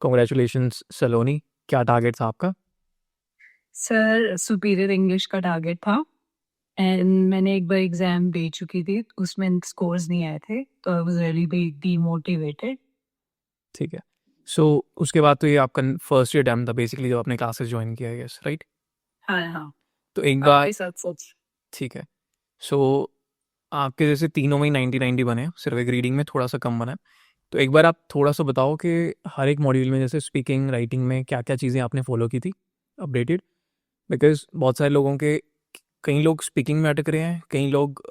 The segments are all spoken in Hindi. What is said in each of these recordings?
कॉन्ग्रेचुलेशंस सलोनी, क्या टारगेट था आपका? सर सुपीरियर इंग्लिश का टारगेट था एंड मैंने एक बार एग्जाम दे चुकी थी, उसमें स्कोर्स नहीं आए थे तो आई वाज रियली डीमोटिवेटेड। ठीक है। सो उसके बाद तो ये आपका फर्स्ट ईयर अटेम्प्ट था बेसिकली, जो आपने क्लासेस ज्वाइन किया है, यस राइट? हाँ हाँ, तो एक बार आपके साथ सच। ठीक है। सो आपके जैसे तीनों में 90-90 बने हैं, सिर्फ एक रीडिंग में थोड़ा सा कम बना है। तो एक बार आप थोड़ा सा बताओ कि हर एक मॉड्यूल में जैसे स्पीकिंग राइटिंग में क्या क्या चीज़ें आपने फॉलो की थी अपडेटेड, बिकॉज बहुत सारे लोगों के, कई लोग स्पीकिंग में अटक रहे हैं, कई लोग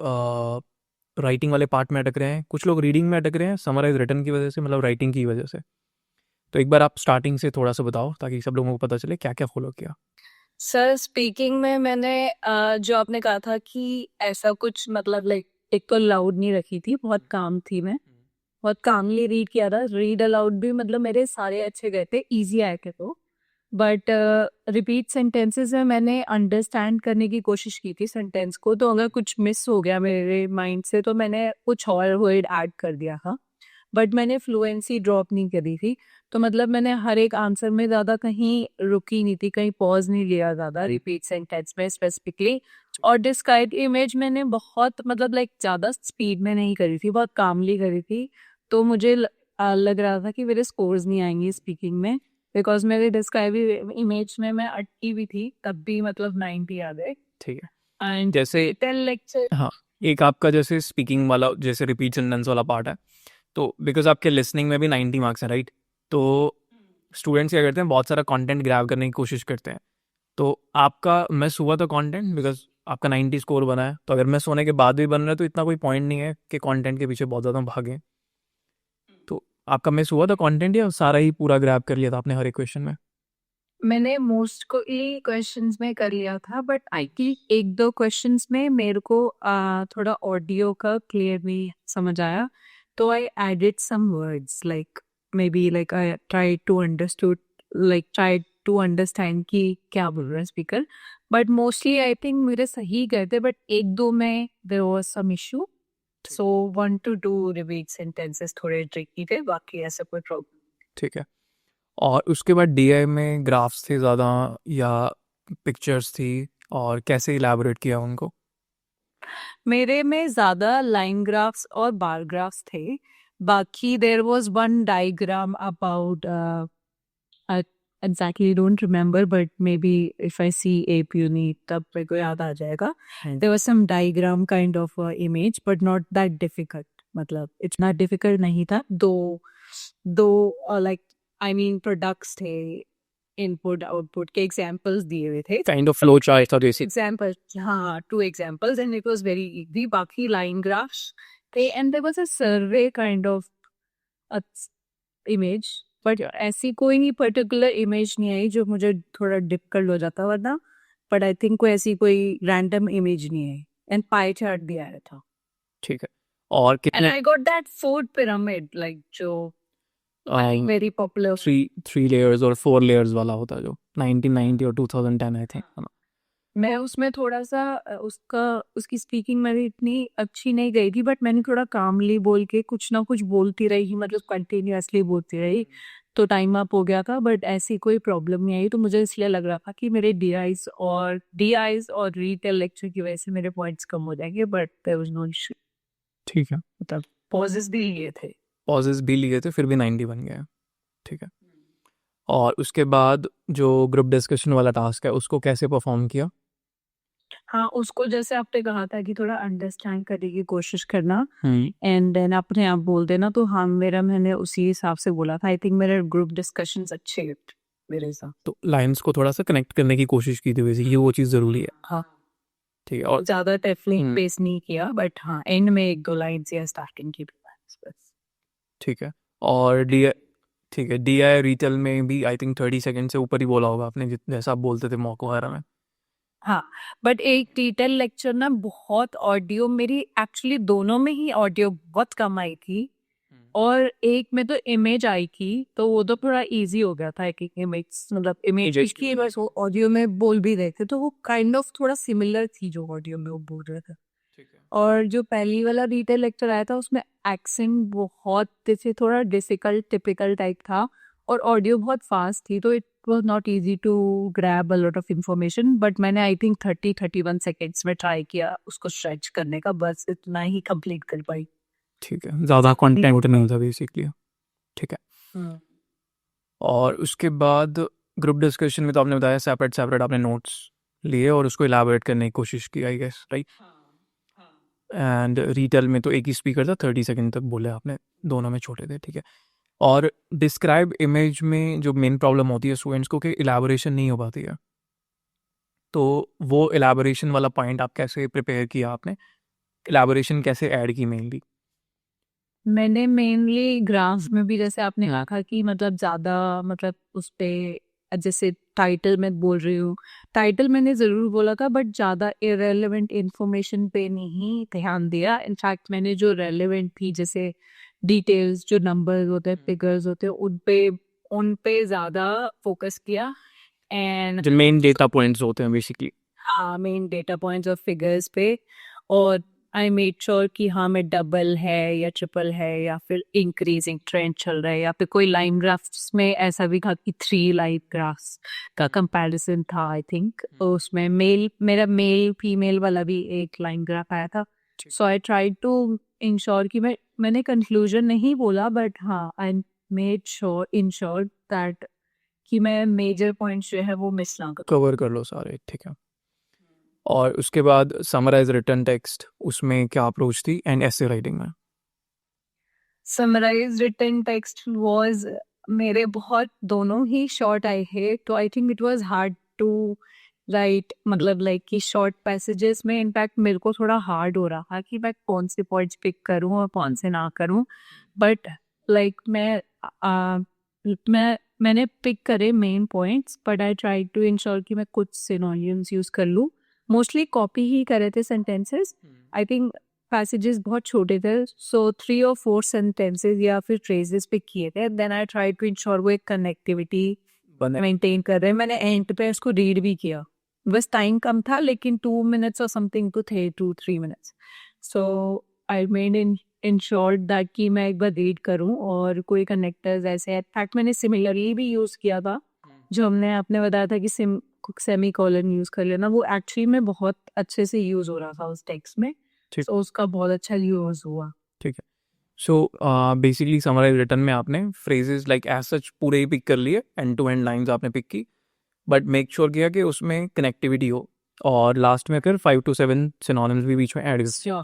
राइटिंग वाले पार्ट में अटक रहे हैं, कुछ लोग रीडिंग में अटक रहे हैं समराइज रिटर्न की वजह से, मतलब राइटिंग की वजह से। तो एक बार आप स्टार्टिंग से थोड़ा सा बताओ ताकि सब लोगों को पता चले क्या क्या फॉलो किया। सर स्पीकिंग में मैंने जो आपने कहा था कि ऐसा कुछ मतलब लाइक एक तो लाउड नहीं रखी थी, बहुत काम थी, मैं बहुत कामली रीड किया था। रीड अलाउड भी मतलब मेरे सारे अच्छे गए थे, इजी आए थे तो। बट रिपीट सेंटेंसेस में मैंने अंडरस्टैंड करने की कोशिश की थी सेंटेंस को, तो अगर कुछ मिस हो गया मेरे माइंड से तो मैंने कुछ और वर्ड ऐड कर दिया था। बट मैंने फ्लुएंसी ड्रॉप नहीं करी थी, तो मतलब मैंने हर एक आंसर में ज़्यादा कहीं रुकी नहीं थी, कहीं पॉज नहीं लिया ज़्यादा रिपीट सेंटेंस में स्पेसिफिकली। और डिस्क्राइब इमेज मैंने बहुत मतलब लाइक ज़्यादा स्पीड में नहीं करी थी, बहुत कामली करी थी। तो मुझे लग रहा था कि मेरे स्कोर्स नहीं आएंगे स्पीकिंग में, बिकॉज मेरे डिस्क्राइब इमेज में मैं अटकी भी थी तब भी मतलब 90 आ गए। ठीक है। एंड जैसे टेल लेक्चर। हाँ, एक आपका जैसे स्पीकिंग वाला जैसे रिपीट सेंटेंस वाला पार्ट है, तो बिकॉज आपके लिसनिंग में भी 90 मार्क्स हैं राइट? तो स्टूडेंट्स क्या करते हैं, बहुत सारा कंटेंट ग्रैब करने की कोशिश करते हैं। तो आपका मिस हुआ था कंटेंट, बिकॉज आपका 90 स्कोर बना है, तो अगर मिस होने के बाद भी बन रहा है तो इतना कोई पॉइंट नहीं है कि कंटेंट के पीछे बहुत ज़्यादा भागें। तो आपका मिस हुआ था कंटेंट या सारा ही पूरा ग्रैब कर लिया था आपने हर एक क्वेश्चन में? मैंने मोस्ट को ही क्वेश्चंस में कर लिया था, बट आई की एक दो क्वेश्चंस में मेरे को थोड़ा ऑडियो का क्लियर नहीं समझ आया, तो I added some words like maybe like I try to understood like try to understand कि क्या बोल रहा है speaker. But mostly I think मेरे सही गए थे, बट एक दो में there was some issue. So 1 to 2 repeat sentences थोड़े ट्रिकी थे, बाकी ऐसा कोई प्रॉब्लम। ठीक है। और उसके बाद डीआई में ग्राफ्स थे ज़्यादा या पिक्चर्स थी, और कैसे इलेबोरेट किया उनको? मेरे में ज्यादा लाइन ग्राफ्स और बार ग्राफ्स थे। बाकी there was one diagram about exactly don't remember, but maybe if I see app unit तब मेरे को याद आ जाएगा। There was some diagram kind of image but not that difficult, मतलब इतना डिफिकल्ट नहीं था। दो दो लाइक आई मीन प्रोडक्ट्स थे, इनपुट आउटपुट के एग्जांपल्स दिए हुए थे। काइंड ऑफ फ्लो चार्ट था जैसे। एग्जाम्पल, हाँ, 2 examples and it was very easy. बाकी line graphs थे and there was a survey kind of a image, but ऐसी कोई नहीं particular image नहीं आई जो मुझे थोड़ा difficult हो जाता वरना, but I think कोई ऐसी कोई random image नहीं आई and pie chart भी आया था। ठीक है। और And कितने I got that food pyramid like जो very popular। थ्री लेयर्स और 4 लेयर्स वाला होता है जो 1990 और 2010 आई थिंक, है ना? मैं उसमें थोड़ा सा उसकी स्पीकिंग मेरी इतनी अच्छी नहीं गई थी, बट मैंने थोड़ा कामली बोल के कुछ ना कुछ बोलती रही, मतलब कंटिन्यूअसली बोलती रही, तो टाइम अप हो गया था। बट ऐसी कोई प्रॉब्लम नहीं आई, तो मुझे इसलिए लग रहा था कि मेरे डी आईज और रीटेल लेक्चर की वजह से मेरे पॉइंट्स कम हो जाएंगे, but there was no issue. ठीक है। मतलब पॉजेस भी लिए थे। पॉजेस भी लिए थे फिर भी 90 बन गया। ठीक है। और उसके बाद जो ग्रुप डिस्कशन वाला टास्क है उसको कैसे परफॉर्म किया? हाँ, उसको जैसे आपने कहा था कि थोड़ा अंडरस्टैंड करने की कोशिश करना एंड देन अपने आप बोल देना, तो हाँ मैंने उसी हिसाब से बोला था। आई थिंक मेरे ग्रुप डिस्कशंस अच्छे गए थे मेरे हिसाब। तो लाइंस को थोड़ा सा कनेक्ट करने की कोशिश की थी बेसिकली, वो चीज़ ज़रूरी है। हाँ, ठीक है। और ज्यादा टेफलिंग पेस नहीं किया, बट हाँ एंड में एक दो लाइंस या स्टार्टिंग की भी lines बस। ठीक है। और डी ठीक है, डी आई रिटेल में भी आई थिंक 30 सेकंड से ऊपर ही बोला होगा आपने, जैसा आप बोलते थे मॉक वगैरह में। हाँ, बट एक डिटेल लेक्चर ना बहुत ऑडियो मेरी एक्चुअली दोनों में ही ऑडियो बहुत कम आई थी, और एक में तो इमेज आई थी, तो वो तो पूरा इजी हो गया था। एक एक इमेज मतलब इमेज Image की बस वो ऑडियो में बोल भी रहे थे, तो वो काइंड ऑफ थोड़ा सिमिलर थी जो ऑडियो में वो बोल रहे थे। ठीक है। और जो पहली वाला डिटेल लेक्चर आया था उसमें एक्सेंट बहुत जैसे थोड़ा डिफिकल्ट टिपिकल टाइप था, और ऑडियो बहुत फास्ट थी, तो it was not easy to grab a lot of information, but मैंने आई थिंक 30-31 सेकेंड्स में ट्राई किया उसको स्ट्रेच करने का, बस इतना ही कंप्लीट कर पाई। ठीक है, ज़्यादा कंटेंट नहीं होता बेसिकली। ठीक है। हम्म। और उसके बाद ग्रुप डिस्कशन में तो आपने बताया सेपरेट सेपरेट आपने नोट्स लिए और उसको इलाबोरेट करने की कोशिश की, I guess, right? And retell में तो एक ही स्पीकर था, 30 सेकंड तक बोले आपने, दोनों में छोटे थे, ठीक है। और डिस्क्राइब इमेज में जो मेन प्रॉब्लम होती है स्टूडेंट्स को कि इलाबोरेशन नहीं हो पाती है, तो वो इलाबोरेशन वाला पॉइंट आप कैसे प्रिपेयर किया आपने, इलाबोरेशन कैसे ऐड की मेनली? मैंने मेनली ग्राफ्स में भी, जैसे आपने कहा कि मतलब ज़्यादा मतलब उस पे, जैसे टाइटल मैं बोल रही हूँ, टाइटल मैंने ज़रूर बोला था, बट ज़्यादा इरेलेवेंट इंफॉर्मेशन पे नहीं ध्यान दिया। इनफैक्ट मैंने जो रेलेवेंट थी, जैसे डिटेल्स, जो नंबर्स होते हैं, फिगर्स होते हैं, उन पे ज़्यादा फोकस किया। एंड जो मेन डेटा पॉइंट्स होते हैं बेसिकली। हाँ, मेन डेटा पॉइंट्स और फिगर्स पे। और आई मेड श्योर कि हाँ, मैं डबल है या ट्रिपल है या फिर इंक्रीजिंग ट्रेंड चल रहा है, या फिर कोई लाइन ग्राफ्स में ऐसा भी था कि 3 लाइन ग्राफ्स का कंपैरिजन था, आई थिंक उसमें मेरा मेल फीमेल वाला भी एक लाइन ग्राफ आया था। सो आई ट्राई टू इंश्योर कि मैंने कंक्लूजन नहीं बोला, बट हाँ, I made sure ensure that कि मैं मेजर पॉइंट्स जो है वो मिस ना करूँ। कवर कर लो सारे, ठीक है। और उसके बाद समराइज रिटर्न टेक्स्ट, उसमें क्या अप्रोच थी, एंड ऐसे राइटिंग में? समराइज रिटन टेक्स्ट वाज, मेरे बहुत दोनों ही शॉर्ट आए हैं, तो I think it was hard to write, मतलब लाइक कि शॉर्ट पैसेजेस में इनफैक्ट मेरे को थोड़ा हार्ड हो रहा था कि मैं कौन से पॉइंट्स पिक करूं और कौन से ना करूं। बट लाइक मैंने पिक करे main points, but I try to ensure कि मैं कुछ सिनोनिम्स यूज कर लूं। मोस्टली कॉपी ही करे थे सेंटेंसेस। आई थिंक पैसेजेस बहुत छोटे थे, सो 3 और 4 सेंटेंसेस या फिर फ्रेजेस पे किए थे। Then I try to ensure वो एक कनेक्टिविटी बने मेंटेन कर रहे हैं। मैंने एंड पे उसको रीड भी किया, बस टाइम कम था, लेकिन 2 मिनट्स और समथिंग तो थे, 2-3 minutes. So I made ensure that कि मैं एक बार रीड करूं और कोई कनेक्टर्स ऐसे, इनफैक्ट मैंने सिमिलरली भी यूज किया था, जो हमने आपने बताया था कि सेमी कॉलन यूज कर लेना, वो एक्चुअली में बहुत अच्छे से यूज हो रहा था उस टेक्स्ट में। ठीक। सो उसका बहुत अच्छा यूज हुआ। ठीक है। सो बेसिकली समराइज रिटर्न में आपने फ्रेजेस लाइक एज सच पूरे ही पिक कर लिए, एंड टू एंड लाइंस आपने पिक की, बट मेक श्योर किया कि उसमें कनेक्टिविटी हो, और लास्ट में फिर 5 to 7 सिनोनिम्स भी बीच में ऐड कर। श्योर।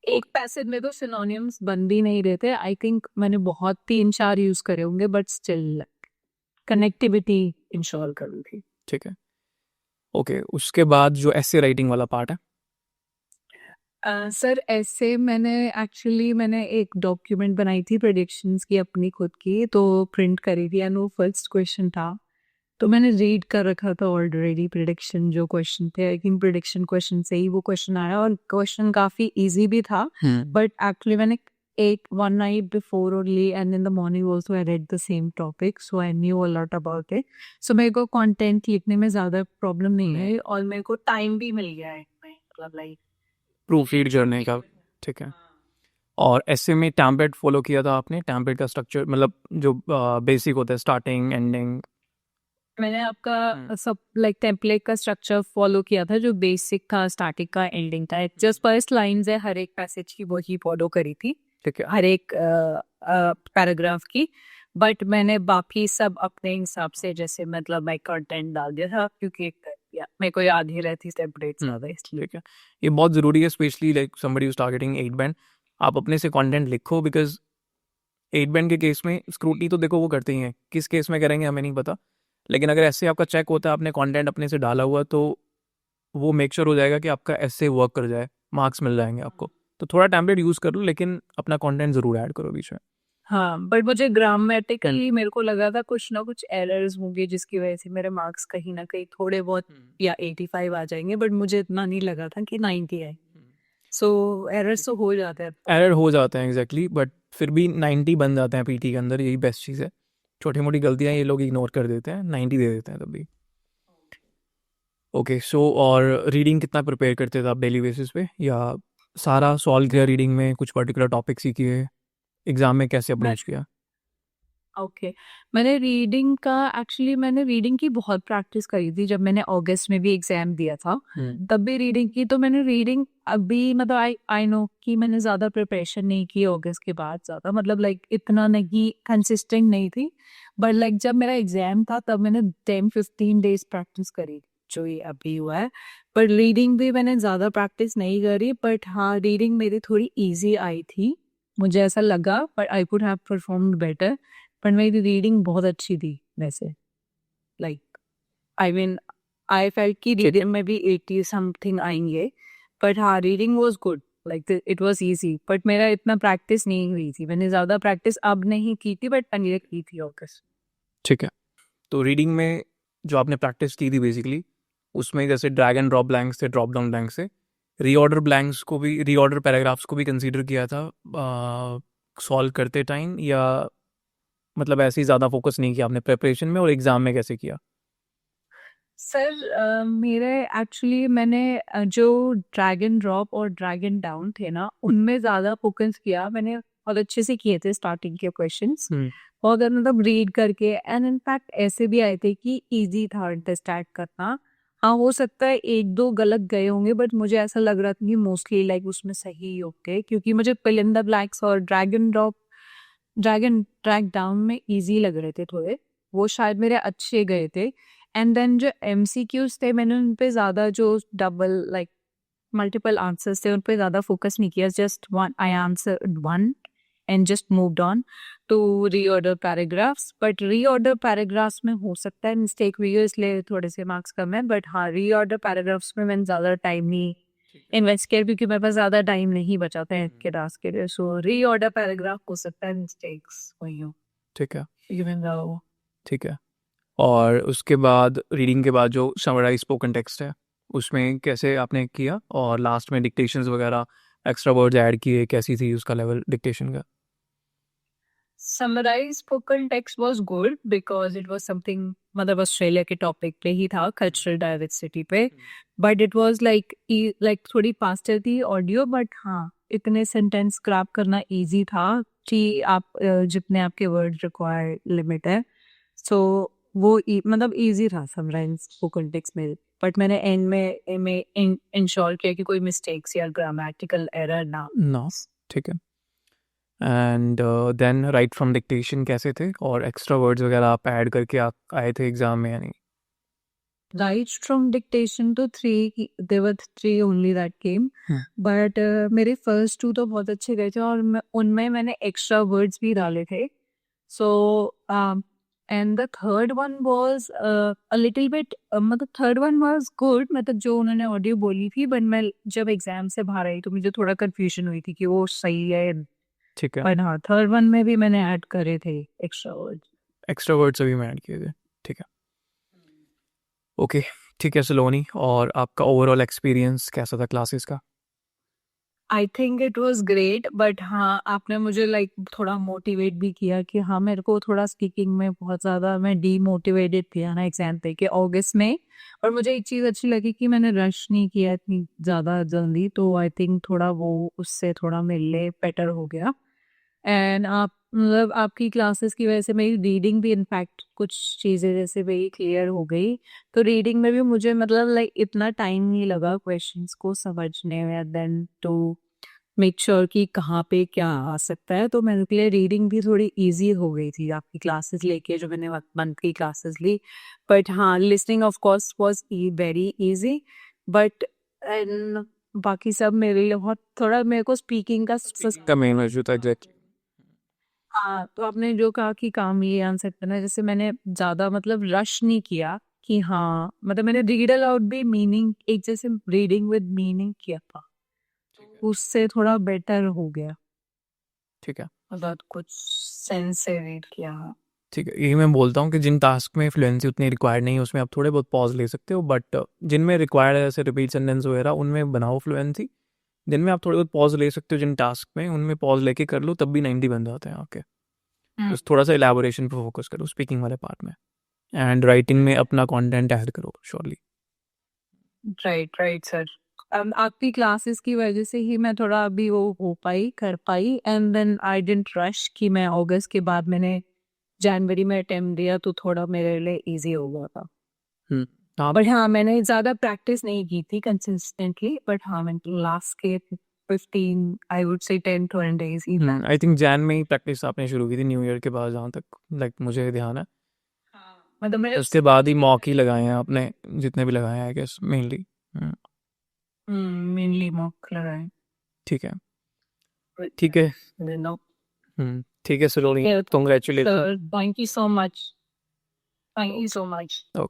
एक पैसेज में तो सिनोनिम्स बन भी नहीं रहे थे, आई थिंक मैंने बहुत 3-4 यूज करे होंगे, बट स्टिल कनेक्टिविटी इंश्योर कर ली थी। ठीक है। ओके, उसके बाद जो ऐसे राइटिंग वाला पार्ट है, सर ऐसे मैंने एक डॉक्यूमेंट बनाई थी प्रेडिक्शंस की अपनी खुद की, तो प्रिंट करी थी, एंड वो फर्स्ट क्वेश्चन था, तो मैंने रीड कर रखा था ऑलरेडी प्रेडिक्शन जो क्वेश्चन थे। आई थिंक प्रेडिक्शन क्वेश्चन से ही वो क्वेश्चन आया, और क्वेश्चन काफ़ी इजी भी था, बट एक्चुअली मैंने एक 1 night before only and in the morning also I read the same topic, so I knew a lot about it. So मेरे को कंटेंट लिखने में ज़्यादा प्रॉब्लम नहीं है, और मेरे को टाइम भी मिल गया है, मतलब लाइक प्रूफ रीड करने का। ठीक है। और ऐसे में टैम्पलेट फॉलो किया था आपने, टैम्पलेट का स्ट्रक्चर मतलब जो बेसिक होता है, स्टार्टिंग एंडिंग? मैंने आपका सब लाइक टेम्पलेट का स्ट्रक्चर फॉलो किया था, जो बेसिक था, स्टार्टिंग का, एंडिंग था, जस्ट फर्स्ट लाइंस है हर एक पैसेज की, वही फॉलो करी थी, ठीक है। हर एक पैराग्राफ की। बट मैंने बाकी सब अपने हिसाब से, जैसे मतलब मैं कंटेंट डाल दिया था, क्योंकि मेरे को याद ही रहती टेम्पलेट्स ज़्यादा, इसलिए। ठीक है। ये बहुत ज़रूरी है, specially like somebody who is targeting 8 band, आप अपने से कंटेंट लिखो, बिकॉज 8 बैंड के केस में स्क्रूटनी तो देखो वो करते ही हैं, किस केस में करेंगे हमें नहीं पता, लेकिन अगर ऐसे आपका चेक होता है आपने कंटेंट अपने से डाला हुआ, तो वो मेक श्योर हो जाएगा कि आपका ऐसे वर्क कर जाए, मार्क्स मिल जाएंगे आपको। तो थोड़ा टैम्पलेट यूज़ कर लो, लेकिन अपना कंटेंट ज़रूर ऐड करो बीच में। हाँ, बट मुझे ग्रामेटिकली मेरे को लगा था कुछ ना कुछ एरर्स होंगे, जिसकी वजह से मेरे मार्क्स कहीं ना कहीं थोड़े बहुत या 85 आ जाएंगे, बट मुझे इतना नहीं लगा था कि 90 आए। सो एरर्स तो हो जाते हैं। एरर हो जाते हैं एग्जैक्टली, बट फिर भी 90 बन जाते हैं पीटी के अंदर, यही बेस्ट चीज़ है। छोटी मोटी गलतियाँ ये लोग इग्नोर कर देते हैं, 90 दे देते हैं तब भी। ओके, सो और रीडिंग कितना प्रिपेयर करते थे आप डेली बेसिस पे, या सारा सॉल्व किया रीडिंग में, कुछ पर्टिकुलर टॉपिक्स ही किए, एग्जाम में कैसे अप्रोच किया? ओके मैंने रीडिंग की बहुत प्रैक्टिस करी थी जब मैंने अगस्त में भी एग्जाम दिया था तब भी रीडिंग की। तो मैंने रीडिंग अभी मतलब आई नो कि मैंने ज़्यादा प्रिपरेशन नहीं की अगस्त के बाद, ज़्यादा मतलब लाइक इतना नहीं कंसिस्टेंट नहीं थी। बट लाइक जब मेरा एग्जाम था तब मैंने 10-15 डेज प्रैक्टिस करी, जो ये अभी हुआ है। पर रीडिंग भी मैंने ज़्यादा प्रैक्टिस नहीं करी, बट हाँ रीडिंग मेरी थोड़ी ईजी आई थी, मुझे ऐसा लगा, but I could have performed better. पर मेरी रीडिंग बहुत अच्छी थी वैसे, like I mean I felt कि रीडिंग में भी 80 समथिंग आएंगे, बट हाँ reading was good, like it was easy. But मेरा इतना प्रैक्टिस नहीं हुई थी, मैंने ज़्यादा प्रैक्टिस अब नहीं की थी, बट पहले की थी ऑगस्ट। ठीक है। तो रीडिंग में जो आपने प्रैक्टिस की थी बेसिकली, उसमें जैसे ड्रैग एंड ड्रॉप ब्लैंक्स थे, ड्रॉप डाउन ब्लैंक्स से रीऑर्डर पैराग्राफ्स को भी कंसीडर किया था सॉल्व करते टाइम, या मतलब ऐसे ही ज़्यादा फोकस नहीं किया आपने प्रिपरेशन में, और एग्ज़ाम में कैसे किया? सर मेरे एक्चुअली मैंने जो ड्रैगन ड्रॉप और ड्रैगन डाउन थे ना, उनमें ज़्यादा फोकस किया मैंने, बहुत अच्छे से किए थे स्टार्टिंग के क्वेश्चंस, बहुत मतलब रीड करके। एंड इनफैक्ट ऐसे भी आए थे कि इजी था अंडरस्टैंड करना। हाँ हो सकता है एक दो गलत गए होंगे, बट मुझे ऐसा लग रहा था कि मोस्टली लाइक उसमें सही होंगे, क्योंकि मुझे फिल इन द ब्लैंक्स और ड्रैग डाउन में इजी लग रहे थे थोड़े, वो शायद मेरे अच्छे गए थे। एंड देन जो MCQs थे मैंने उन पे ज़्यादा, जो डबल लाइक मल्टीपल आंसर्स थे उन पे ज़्यादा फोकस नहीं किया, just one I answer one and just moved on to reorder paragraphs. But reorder paragraphs में हो सकता है मिस्टेक हुई हो, इसलिए थोड़े से मार्क्स कम है। बट हाँ रीऑर्डर पैराग्राफ्स में मैंने ज़्यादा टाइम नहीं इन्वेस्ट किया, क्योंकि मेरे पास ज़्यादा टाइम नहीं बचा था के टास्क के लिए। सो रीऑर्डर पैराग्राफ हो सकता है मिस्टेक्स हुई हो, ठीक है। Even though. ठीक है। और उसके बाद रीडिंग के बाद जो समराइज स्पोकन टेक्स्ट है, उसमें कैसे आपने किया, और लास्ट में डिक्टेशंस वगैरह एक्स्ट्रा वर्ड्स ऐड किए, कैसी थी उसका लेवल डिक्टेशन का? Summarize spoken text was good because it was something, मतलब ऑस्ट्रेलिया के टॉपिक पे ही था, कल्चरल डाइवर्सिटी पे। बट इट वाज लाइक थोड़ी फास्टर थी ऑडियो, बट हाँ इतने सेंटेंस क्रैप करना इजी था कि आप जितने आपके वर्ड रिक्वायर लिमिट है। सो वो मतलब इजी था समराइज स्पोकन टेक्स्ट में। बट मैंने एंड में इंश्योर किया कि कोई मिस्टेक्स या ग्रामेटिकल एरर ना। ना। ठीक है। And then write from dictation कैसे थे, और एक्स्ट्रा वर्ड्स वगैरह आप ऐड करके आप आए थे एग्जाम में या नहीं? राइट फ्रॉम डिक्टेशन तो there were 3 only that came, but मेरे फर्स्ट 2 तो बहुत अच्छे गए थे, और उनमें मैंने एक्स्ट्रा वर्ड्स भी डाले थे। So and the third one was a little bit, मतलब थर्ड वन वाज गुड, मतलब जो उन्होंने ऑडियो बोली थी, बट मैं जब एग्जाम से बाहर आई तो मुझे थोड़ा कंफ्यूजन हुई थी कि वो सही है। ठीक है। पर हाँ थर्ड वन में भी मैंने ऐड करे थे एक्स्ट्रा वर्ड्स। एक्स्ट्रा वर्ड्स अभी मैं ऐड किए थे। ठीक है। ओके। ठीक है सलोनी, और आपका ओवरऑल एक्सपीरियंस कैसा था क्लासेस का? आई think it was great, but हाँ आपने मुझे लाइक थोड़ा मोटिवेट भी किया कि हाँ मेरे को थोड़ा स्पीकिंग में बहुत ज़्यादा मैं डीमोटिवेटेड थी ना एग्जाम दे के अगस्त में। और मुझे एक चीज़ अच्छी लगी कि मैंने रश नहीं किया इतनी ज़्यादा जल्दी, तो आई थिंक थोड़ा वो उससे थोड़ा मेरे लिए बेटर हो गया। एंड आप मतलब आपकी क्लासेस की वजह से मेरी रीडिंग भी इनफैक्ट कुछ चीज़ें जैसे मेरी क्लियर हो गई। तो रीडिंग में भी मुझे मतलब लाइक इतना टाइम नहीं लगा क्वेश्चंस को समझने में, देन टू मेक श्योर कि कहाँ पे क्या आ सकता है। तो मेरे लिए रीडिंग भी थोड़ी इजी हो गई थी आपकी क्लासेस लेके, जो मैंने मंथ की क्लासेस ली। बट हाँ listening of course was very easy, but बाकी सब मेरे लिए बहुत थोड़ा, मेरे को स्पीकिंग का मेन इशू था एग्जैक्टली। हाँ तो आपने जो कहा कि काम ये आंसर करना, जैसे मैंने ज्यादा मतलब रश नहीं किया कि हाँ, मतलब मैंने रीड अलाउड भी मीनिंग एक जैसे रीडिंग विद मीनिंग किया था, उससे थोड़ा बेटर हो गया, ठीक है। मतलब कुछ सेंस से रीड किया। ठीक है, यही मैं बोलता हूँ कि जिन टास्क में फ्लुएंसी उतनी रिक्वायर्ड नहीं है उसमें आप थोड़े बहुत पॉज ले सकते हो, बट जिनमें रिक्वायर्ड है जैसे रिपीट सेंटेंस वगैरह उनमें बनाओ फ्लुएंसी। जिनमें आप थोड़े बहुत पॉज ले सकते हो जिन टास्क में, उनमें पॉज लेके कर लो, तब भी 90 बन जाते हैं आपके। बस थोड़ा सा एलैबोरेशन पे फोकस करो स्पीकिंग वाले पार्ट में, एंड राइटिंग में अपना कंटेंट ऐड करो श्योरली। Right right sir. आपकी क्लासेस की वजह से ही मैं थोड़ा अभी वो हो पाई कर पाई, and then I didn't rush कि मैं अगस्त के बाद मैंने जनवरी में अटेम्प्ट दिया तो थोड़ा मेरे लिए इजी हो गया था। हाँ बट हाँ, मैंने ज़्यादा प्रैक्टिस नहीं की थी कंसिस्टेंटली, बट हाँ मैंने लास्ट के 15 I would say 10-12 days he I think Jain में ही प्रैक्टिस आपने शुरू की थी न्यू ईयर के बाद, जहाँ तक लाइक मुझे ध्यान है। मतलब मैं उसके बाद ही मॉक ही लगाए हैं आपने, जितने भी लगाए हैं I guess mainly. Mainly mock लगाए। ठीक है ठीक है ठीक है Saloni, Yeah. Congratulate. So thank you so much. Thank you so much. Okay.